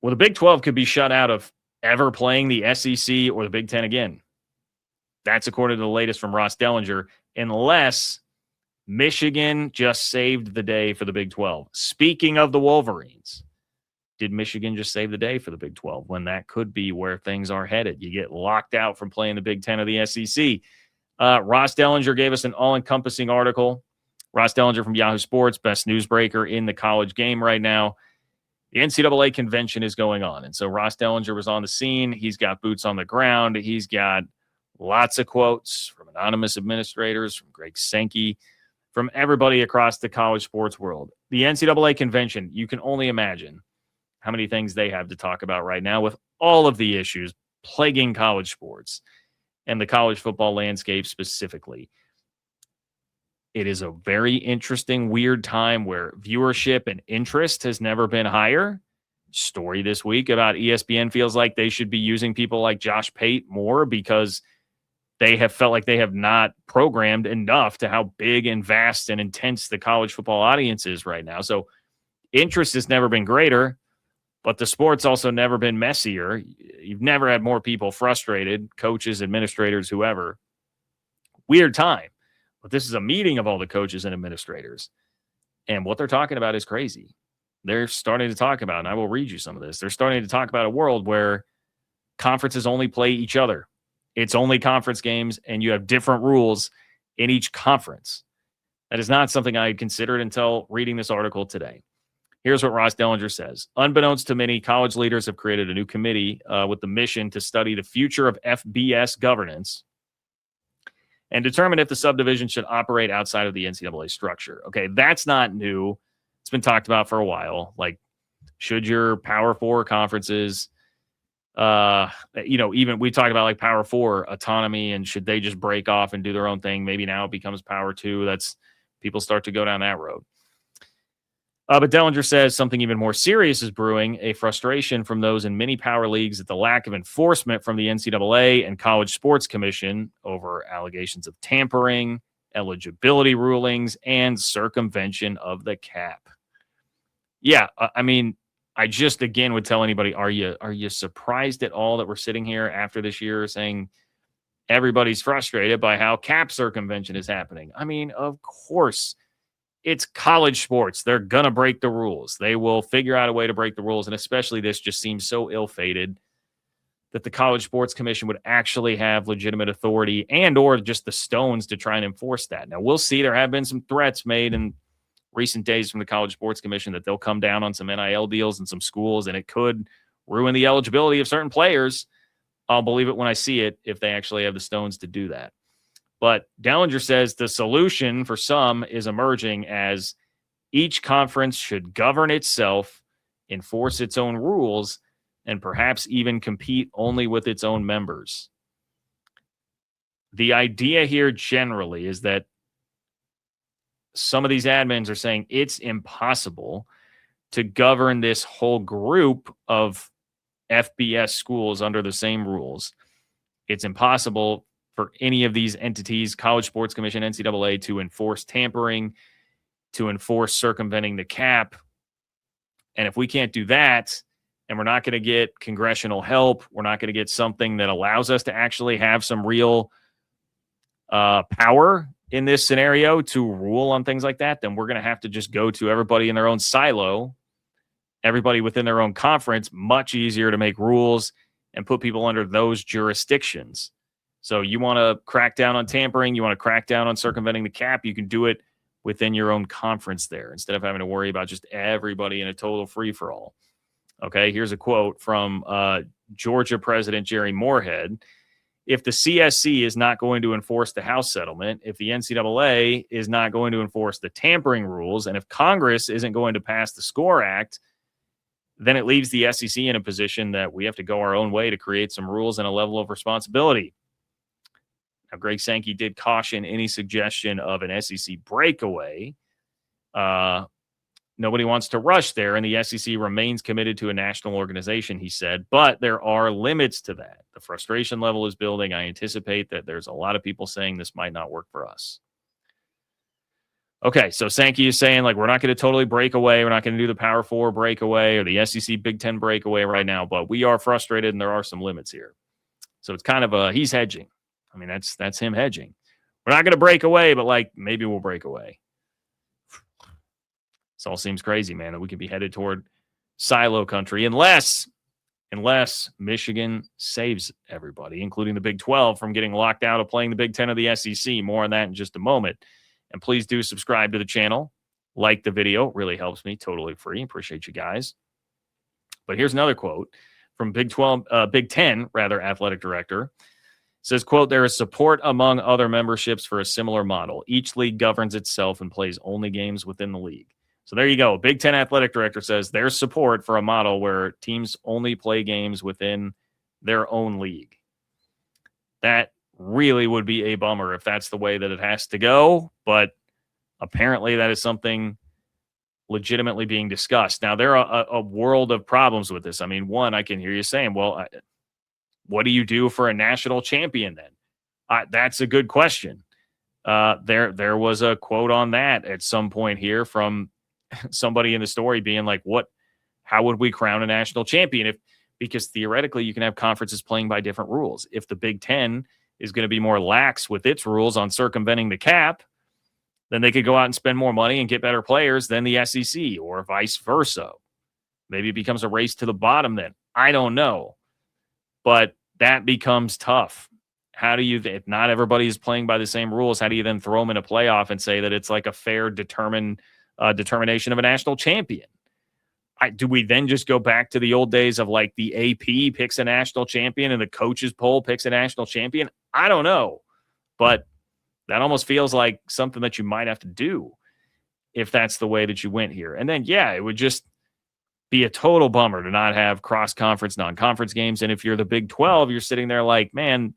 Well, the Big 12 could be shut out of ever playing the SEC or the Big 10 again. That's according to the latest from Ross Dellinger, unless Michigan just saved the day for the Big 12. Speaking of the Wolverines, did Michigan just save the day for the Big 12 when that could be where things are headed? You get locked out from playing the Big 10 or the SEC. Ross Dellinger gave us an all-encompassing article. Ross Dellinger from Yahoo Sports, best newsbreaker in the college game right now. The NCAA convention is going on. And so Ross Dellinger was on the scene. He's got boots on the ground. He's got lots of quotes from anonymous administrators, from Greg Sankey, from everybody across the college sports world. The NCAA convention, you can only imagine how many things they have to talk about right now with all of the issues plaguing college sports and the college football landscape specifically. It is a very interesting, weird time where viewership and interest has never been higher. Story this week about ESPN feels like they should be using people like Josh Pate more because they have felt like they have not programmed enough to how big and vast and intense the college football audience is right now. So interest has never been greater, but the sport's also never been messier. You've never had more people frustrated, coaches, administrators, whoever. Weird time. But this is a meeting of all the coaches and administrators. And what they're talking about is crazy. They're starting to talk about, and I will read you some of this, they're starting to talk about a world where conferences only play each other. It's only conference games, and you have different rules in each conference. That is not something I had considered until reading this article today. Here's what Ross Dellinger says. Unbeknownst to many, college leaders have created a new committee with the mission to study the future of FBS governance and determine if the subdivision should operate outside of the NCAA structure. Okay, that's not new. It's been talked about for a while. Like, should your Power 4 conferences, even we talked about like Power 4 autonomy, and should they just break off and do their own thing? Maybe now it becomes Power 2. That's people start to go down that road. But Dellinger says something even more serious is brewing, a frustration from those in many power leagues at the lack of enforcement from the NCAA and College Sports Commission over allegations of tampering, eligibility rulings, and circumvention of the cap. Yeah, I mean, I just, again, would tell anybody, are you surprised at all that we're sitting here after this year saying everybody's frustrated by how cap circumvention is happening? I mean, of course. It's college sports. They're going to break the rules. They will figure out a way to break the rules. And especially this just seems so ill-fated that the College Sports Commission would actually have legitimate authority and or just the stones to try and enforce that. Now, we'll see. There have been some threats made in recent days from the College Sports Commission that they'll come down on some NIL deals and some schools, and it could ruin the eligibility of certain players. I'll believe it when I see it if they actually have the stones to do that. But Dellinger says the solution for some is emerging as each conference should govern itself, enforce its own rules, and perhaps even compete only with its own members. The idea here generally is that some of these admins are saying it's impossible to govern this whole group of FBS schools under the same rules. It's impossible for any of these entities, College Sports Commission, NCAA, to enforce tampering, to enforce circumventing the cap. And if we can't do that, and we're not going to get congressional help, we're not going to get something that allows us to actually have some real power in this scenario to rule on things like that, then we're going to have to just go to everybody in their own silo, everybody within their own conference. Much easier to make rules and put people under those jurisdictions. So you want to crack down on tampering, you want to crack down on circumventing the cap, you can do it within your own conference there instead of having to worry about just everybody in a total free-for-all. Okay, here's a quote from Georgia President Jere Morehead. If the CSC is not going to enforce the House settlement, if the NCAA is not going to enforce the tampering rules, and if Congress isn't going to pass the SCORE Act, then it leaves the SEC in a position that we have to go our own way to create some rules and a level of responsibility. Now, Greg Sankey did caution any suggestion of an SEC breakaway. Nobody wants to rush there, and the SEC remains committed to a national organization, he said. But there are limits to that. The frustration level is building. I anticipate that there's a lot of people saying this might not work for us. Okay, so Sankey is saying, like, we're not going to totally break away. We're not going to do the Power 4 breakaway or the SEC Big Ten breakaway right now, but we are frustrated and there are some limits here. So it's kind of he's hedging. I mean, that's him hedging. We're not going to break away, but, like, maybe we'll break away. This all seems crazy, man, that we could be headed toward silo country unless Michigan saves everybody, including the Big 12, from getting locked out of playing the Big 10 of the SEC. More on that in just a moment. And please do subscribe to the channel. Like the video. Really helps me. Totally free. Appreciate you guys. But here's another quote from Big 10 athletic director. It says, quote, there is support among other memberships for a similar model. Each league governs itself and plays only games within the league. So there you go. Big 10 athletic director says there's support for a model where teams only play games within their own league. That really would be a bummer if that's the way that it has to go, but apparently that is something legitimately being discussed. Now, there are a world of problems with this. I mean, one, I can hear you saying, well, what do you do for a national champion then? That's a good question. There was a quote on that at some point here from somebody in the story being like, how would we crown a national champion? Because theoretically you can have conferences playing by different rules. If the Big Ten is going to be more lax with its rules on circumventing the cap, then they could go out and spend more money and get better players than the SEC or vice versa. Maybe it becomes a race to the bottom then. I don't know. But that becomes tough. How do you, if not everybody is playing by the same rules, how do you then throw them in a playoff and say that it's like a fair determination of a national champion? Do we then just go back to the old days of like the AP picks a national champion and the coaches poll picks a national champion? I don't know. But that almost feels like something that you might have to do if that's the way that you went here. And then, yeah, it would just be a total bummer to not have cross-conference, non-conference games. And if you're the Big 12, you're sitting there like, man,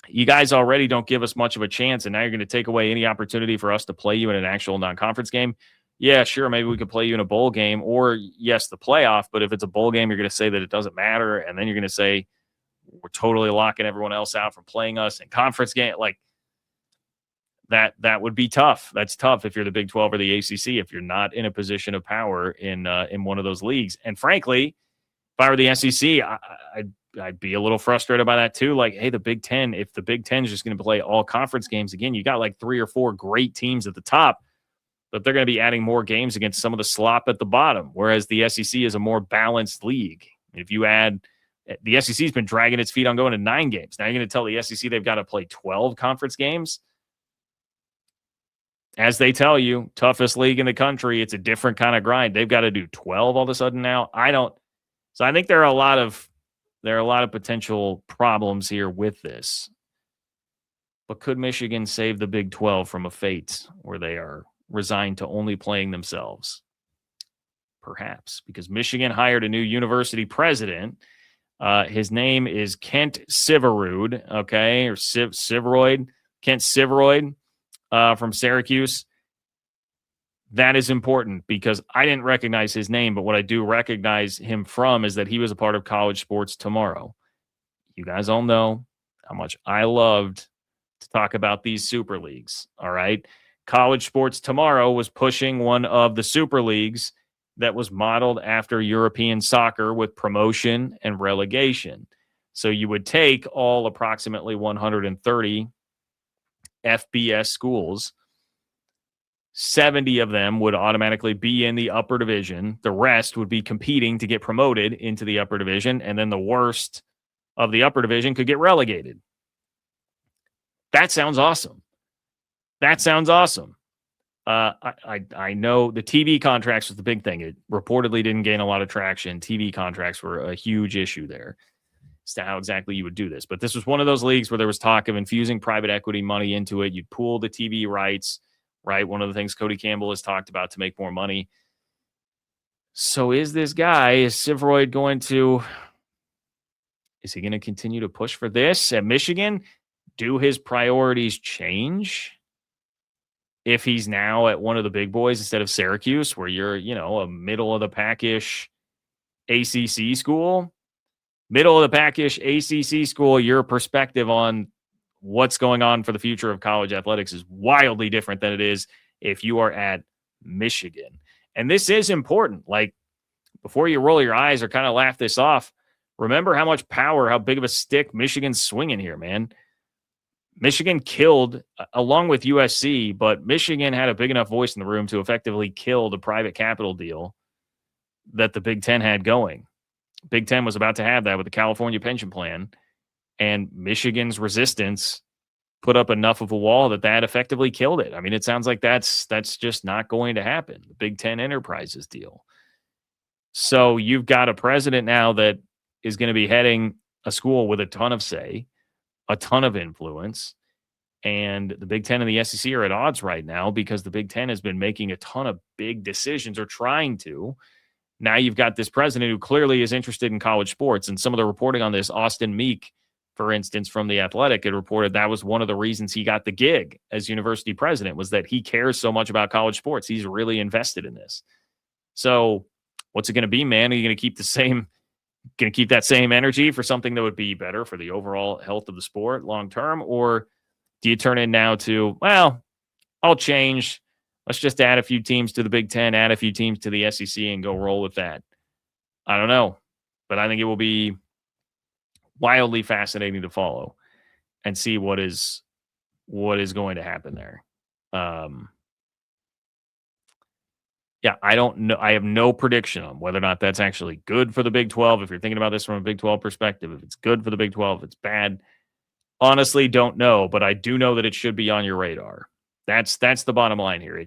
you guys already don't give us much of a chance, and now you're going to take away any opportunity for us to play you in an actual non-conference game. Yeah, sure, maybe we could play you in a bowl game or, yes, the playoff, but if it's a bowl game, you're going to say that it doesn't matter, and then you're going to say we're totally locking everyone else out from playing us in conference game. Like, that would be tough. That's tough if you're the Big 12 or the ACC, if you're not in a position of power in one of those leagues. And frankly, if I were the SEC, I'd be a little frustrated by that too. Like, hey, the Big 10, if the Big 10 is just going to play all conference games again, you got like 3 or 4 great teams at the top, but they're going to be adding more games against some of the slop at the bottom, whereas the SEC is a more balanced league. If you add, the SEC has been dragging its feet on going to 9 games. Now you're going to tell the SEC they've got to play 12 conference games? As they tell you, toughest league in the country, it's a different kind of grind. They've got to do 12 all of a sudden now. So I think there are a lot of potential problems here with this. But could Michigan save the Big 12 from a fate where they are resigned to only playing themselves? Perhaps, because Michigan hired a new university president. His name is Kent Syverud, okay, or Syveroid, Kent Syveroid from Syracuse. That is important because I didn't recognize his name, but what I do recognize him from is that he was a part of College Sports Tomorrow. You guys all know how much I loved to talk about these super leagues, all right? College Sports Tomorrow was pushing one of the super leagues that was modeled after European soccer with promotion and relegation. So you would take all approximately 130 FBS schools. 70 of them would automatically be in the upper division. The rest would be competing to get promoted into the upper division, and then the worst of the upper division could get relegated. That sounds awesome. I know the TV contracts was the big thing. It reportedly didn't gain a lot of traction. TV contracts were a huge issue there as to how exactly you would do this. But this was one of those leagues where there was talk of infusing private equity money into it. You'd pool the TV rights, right? One of the things Cody Campbell has talked about to make more money. So is Syveroid is he going to continue to push for this at Michigan? Do his priorities change if he's now at one of the big boys instead of Syracuse, where you're, a middle of the pack-ish ACC school? Middle of the pack-ish ACC school, your perspective on what's going on for the future of college athletics is wildly different than it is if you are at Michigan. And this is important. Like, before you roll your eyes or kind of laugh this off, remember how much power, how big of a stick Michigan's swinging here, man. Michigan killed, along with USC, but Michigan had a big enough voice in the room to effectively kill the private capital deal that the Big Ten had going. Big Ten was about to have that with the California pension plan, and Michigan's resistance put up enough of a wall that effectively killed it. I mean, it sounds like that's just not going to happen. The Big Ten Enterprises deal. So you've got a president now that is going to be heading a school with a ton of say, a ton of influence, and the Big Ten and the SEC are at odds right now because the Big Ten has been making a ton of big decisions or trying to. Now you've got this president who clearly is interested in college sports, and some of the reporting on this, Austin Meek, for instance, from The Athletic, had reported that was one of the reasons he got the gig as university president, was that he cares so much about college sports. He's really invested in this. So what's it going to be, man? Are you going to keep that same energy for something that would be better for the overall health of the sport long term? Or do you turn in now to, well, I'll change. Let's just add a few teams to the Big Ten, add a few teams to the SEC, and go roll with that? I don't know. But I think it will be wildly fascinating to follow and see what is going to happen there. Yeah, I don't know. I have no prediction on whether or not that's actually good for the Big 12. If you're thinking about this from a Big 12 perspective, if it's good for the Big 12, if it's bad, honestly, don't know. But I do know that it should be on your radar. That's the bottom line here.